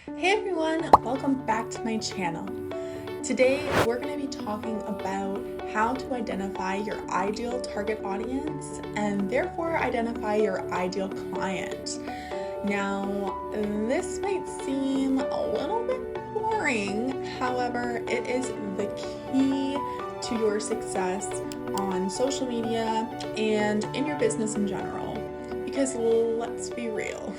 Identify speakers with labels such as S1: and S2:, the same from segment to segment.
S1: Hey everyone, welcome back to my channel. Today we're going to be talking about how to identify your ideal target audience and therefore identify your ideal client. Now, this might seem a little bit boring, however, it is the key to your success on social media and in your business in general. Because let's be real,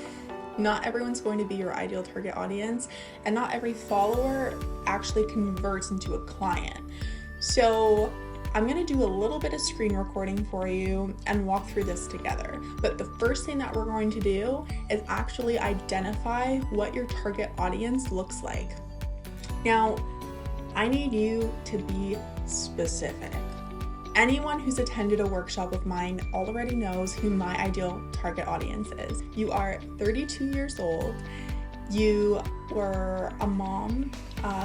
S1: not everyone's going to be your ideal target audience, and not every follower actually converts into a client. So I'm going to do a little bit of screen recording for you and walk through this together. But the first thing that we're going to do is actually identify what your target audience looks like. Now, I need you to be specific. Anyone who's attended a workshop of mine already knows who my ideal target audience is. You are 32 years old, you were a mom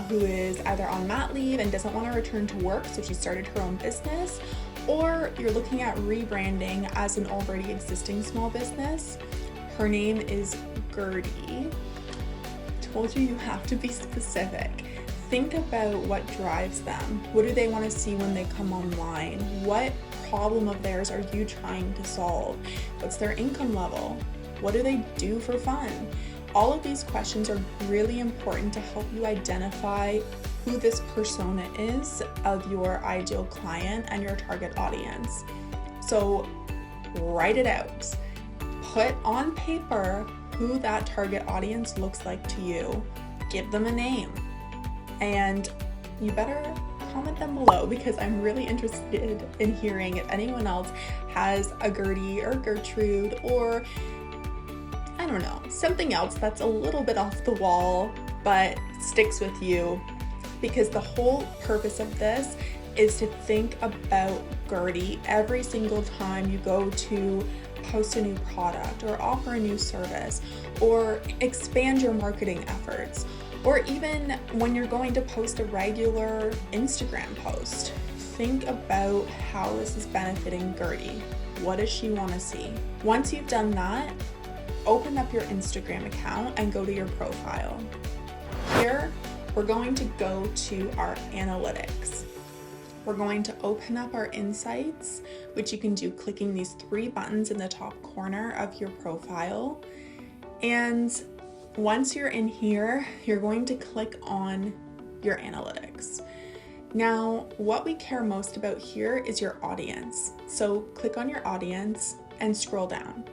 S1: who is either on mat leave and doesn't want to return to work, so she started her own business, or you're looking at rebranding as an already existing small business. Her name is Gertie. Told you have to be specific. Think about what drives them. What do they want to see when they come online? What problem of theirs are you trying to solve? What's their income level? What do they do for fun? All of these questions are really important to help you identify who this persona is of your ideal client and your target audience. So write it out. Put on paper who that target audience looks like to you. Give them a name. And you better comment them below because I'm really interested in hearing if anyone else has a Gertie or Gertrude or, I don't know, something else that's a little bit off the wall but sticks with you, because the whole purpose of this is to think about Gertie every single time you go to post a new product or offer a new service or expand your marketing efforts, or even when you're going to post a regular Instagram post. Think about how this is benefiting Gertie. What does she want to see? Once you've done that, open up your Instagram account and go to your profile. Here, we're going to go to our analytics. We're going to open up our insights, which you can do clicking these three buttons in the top corner of your profile. And once you're in here, you're going to click on your analytics. Now, what we care most about here is your audience. So click on your audience and scroll down.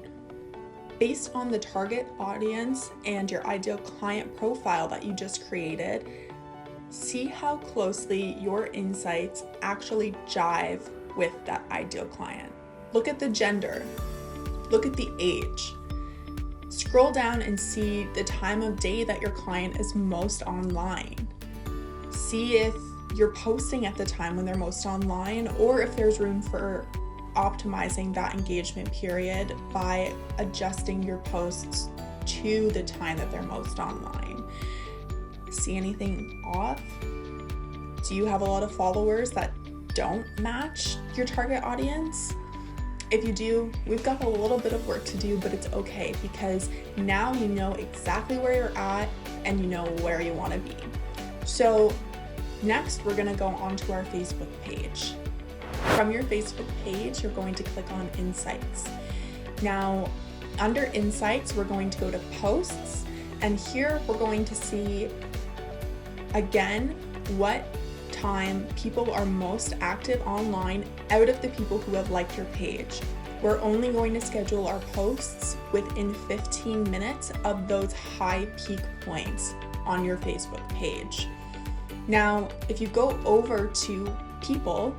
S1: Based on the target audience and your ideal client profile that you just created, see how closely your insights actually jive with that ideal client. Look at the gender. Look at the age. Scroll down and see the time of day that your client is most online. See if you're posting at the time when they're most online, or if there's room for optimizing that engagement period by adjusting your posts to the time that they're most online. See anything off? Do you have a lot of followers that don't match your target audience? If you do, we've got a little bit of work to do, but it's okay because now you know exactly where you're at and you know where you want to be. So next, we're going to go onto our Facebook page. From your Facebook page, you're going to click on Insights. Now, under Insights, we're going to go to Posts, and here we're going to see, again, what time people are most active online out of the people who have liked your page. We're only going to schedule our posts within 15 minutes of those high peak points on your Facebook page. Now, if you go over to people,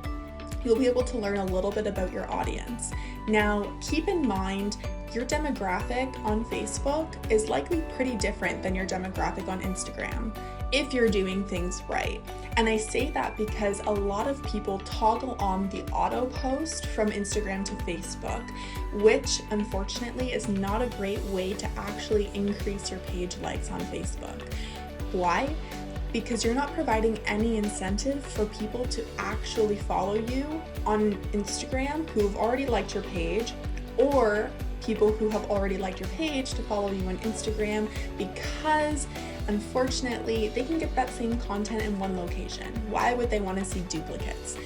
S1: you'll be able to learn a little bit about your audience. Now, keep in mind, your demographic on Facebook is likely pretty different than your demographic on Instagram if you're doing things right. And I say that because a lot of people toggle on the auto post from Instagram to Facebook, which unfortunately is not a great way to actually increase your page likes on Facebook. Why? Because you're not providing any incentive for people to actually follow you on Instagram who have already liked your page, or people who have already liked your page to follow you on Instagram, because unfortunately, they can get that same content in one location. Why would they want to see duplicates?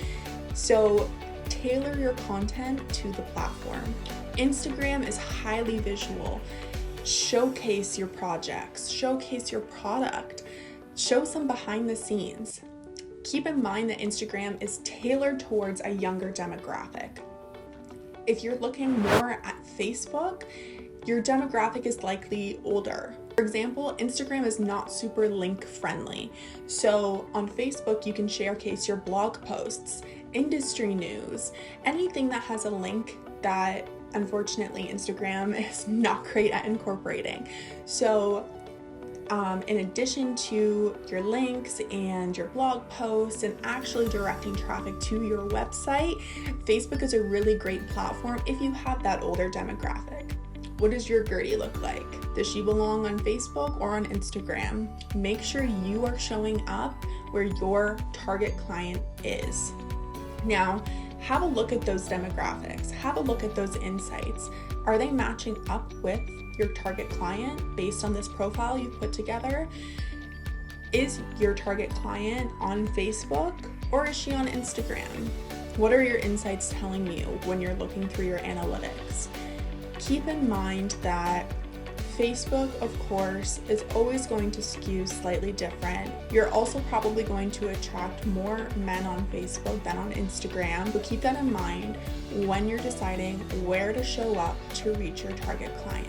S1: So tailor your content to the platform. Instagram is highly visual. Showcase your projects, showcase your product, show some behind the scenes. Keep in mind that Instagram is tailored towards a younger demographic. If you're looking more at Facebook, your demographic is likely older. For example, Instagram is not super link friendly. So on Facebook, you can showcase your blog posts, industry news, anything that has a link that unfortunately Instagram is not great at incorporating. So in addition to your links and your blog posts and actually directing traffic to your website, Facebook is a really great platform if you have that older demographic. What does your Gertie look like? Does she belong on Facebook or on Instagram? Make sure you are showing up where your target client is. Now, have a look at those demographics. Have a look at those insights. Are they matching up with your target client based on this profile you put together? Is your target client on Facebook or is she on Instagram? What are your insights telling you when you're looking through your analytics? Keep in mind that Facebook, of course, is always going to skew slightly different. You're also probably going to attract more men on Facebook than on Instagram, but keep that in mind when you're deciding where to show up to reach your target client.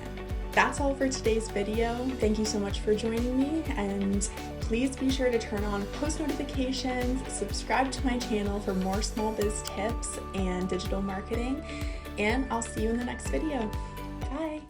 S1: That's all for today's video. Thank you so much for joining me, and please be sure to turn on post notifications, subscribe to my channel for more small biz tips and digital marketing, and I'll see you in the next video. Bye.